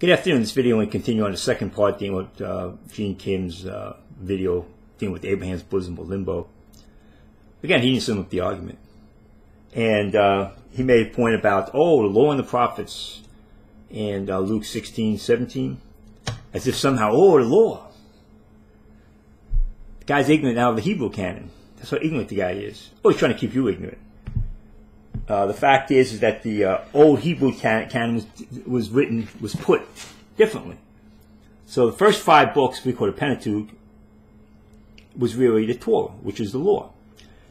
Good afternoon. In this video, we continue on the second part dealing with Gene Kim's video dealing with Abraham's bosom or limbo. Again, he didn't sum up the argument. And he made a point about, the law and the prophets, and Luke 16:17, as if somehow, the law. The guy's ignorant now of the Hebrew Canon. That's how ignorant the guy is. He's trying to keep you ignorant. The fact is that the old Hebrew canon was put differently. So the first 5 books we call the Pentateuch was really the Torah, which is the law.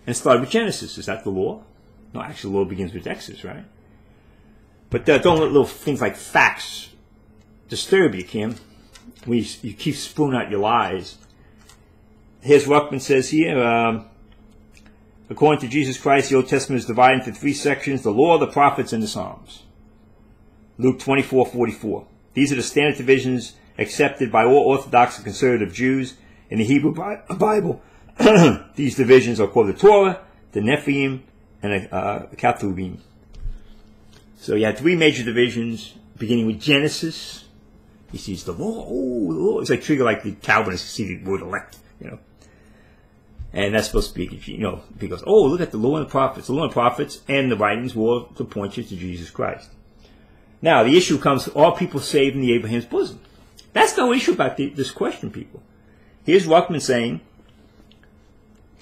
And it started with Genesis. Is that the law? No, actually the law begins with Exodus, right? But don't let little things like facts disturb you, Kim. You keep spewing out your lies. Here's Ruckman says here, according to Jesus Christ, the Old Testament is divided into 3 sections: the law, the prophets, and the Psalms. Luke 24:44. These are the standard divisions accepted by all Orthodox and conservative Jews in the Hebrew Bible. These divisions are called the Torah, the Nephiim, and the Ketuvim. So you had 3 major divisions, beginning with Genesis. He sees the law. The law. It's like trigger like the Calvinists see the word elect, And that's supposed to be, because, look at the law and the prophets. The law and the prophets and the writings were to point you to Jesus Christ. Now, the issue comes, are people saved in the Abraham's bosom? That's no issue about this question, people. Here's Ruckman saying,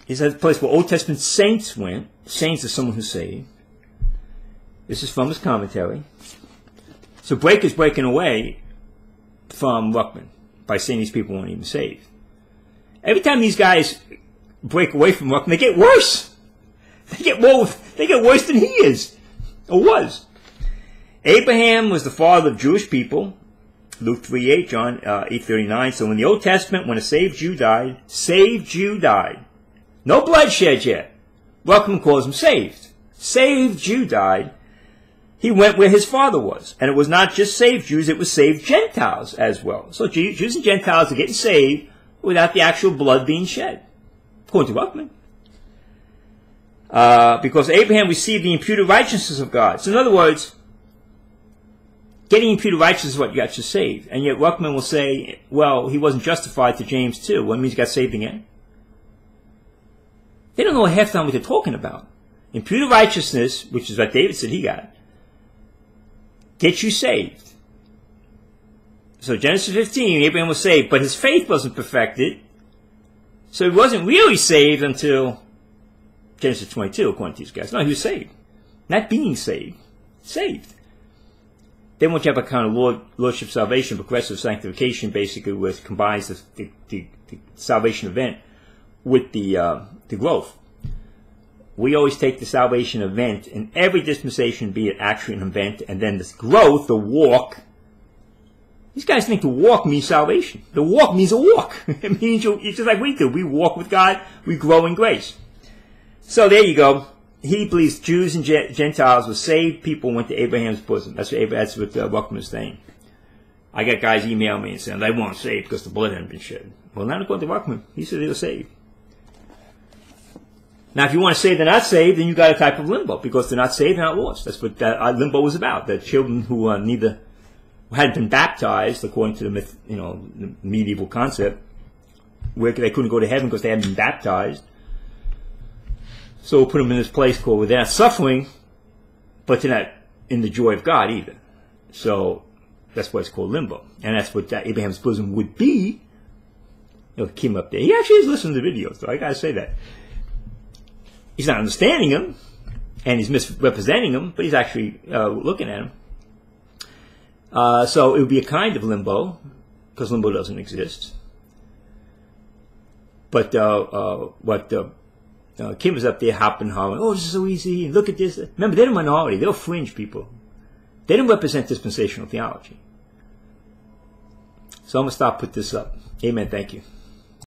he's at the place where Old Testament saints went. Saints are someone who's saved. This is from his commentary. So Brake is breaking away from Ruckman by saying these people weren't even saved. Every time these guys break away from Ruckman, they get worse. They get worse than he is, or was. Abraham was the father of Jewish people, Luke 3:8, John 8:39. So in the Old Testament, when a saved Jew died. No bloodshed yet. Ruckman calls him saved. Saved Jew died. He went where his father was. And it was not just saved Jews, it was saved Gentiles as well. So Jews and Gentiles are getting saved without the actual blood being shed, according to Ruckman. Because Abraham received the imputed righteousness of God. So in other words, getting imputed righteousness is what got you saved. And yet Ruckman will say, well, he wasn't justified to James 2. Well, it means he got saved again. They don't know half the time what they're talking about. Imputed righteousness, which is what David said he got, gets you saved. So Genesis 15, Abraham was saved, but his faith wasn't perfected. So he wasn't really saved until Genesis 22, according to these guys. No, he was saved. Not being saved. Saved. Then once you have a kind of lordship salvation, progressive sanctification, basically, which combines the salvation event with the growth. We always take the salvation event in every dispensation, be it actually an event, and then this growth, the walk. These guys think the walk means salvation. The walk means a walk. It means it's just like we do. We walk with God. We grow in grace. So there you go. He believes Jews and Gentiles were saved. People went to Abraham's bosom. That's what Ruckman is saying. I got guys email me and saying they weren't saved because the blood hadn't been shed. Well, not according to Ruckman. He said they were saved. Now, if you want to say they're not saved, then you got a type of limbo, because they're not saved, they're not lost. That's what limbo was about. The children who hadn't been baptized, according to the myth, the medieval concept, where they couldn't go to heaven because they hadn't been baptized. So we'll put them in this place called where they're not suffering, but they're not in the joy of God either. So that's why it's called limbo, and that's what Abraham's bosom would be. Kim up there. He actually is listening to the videos, so I gotta say that. He's not understanding him, and he's misrepresenting him, but he's actually looking at him. So it would be a kind of limbo, because limbo doesn't exist. But Kim was up there hopping, hollering, this is so easy, and look at this. Remember, they're the minority. They're fringe people. They don't represent dispensational theology. So I'm going to stop, put this up. Amen. Thank you.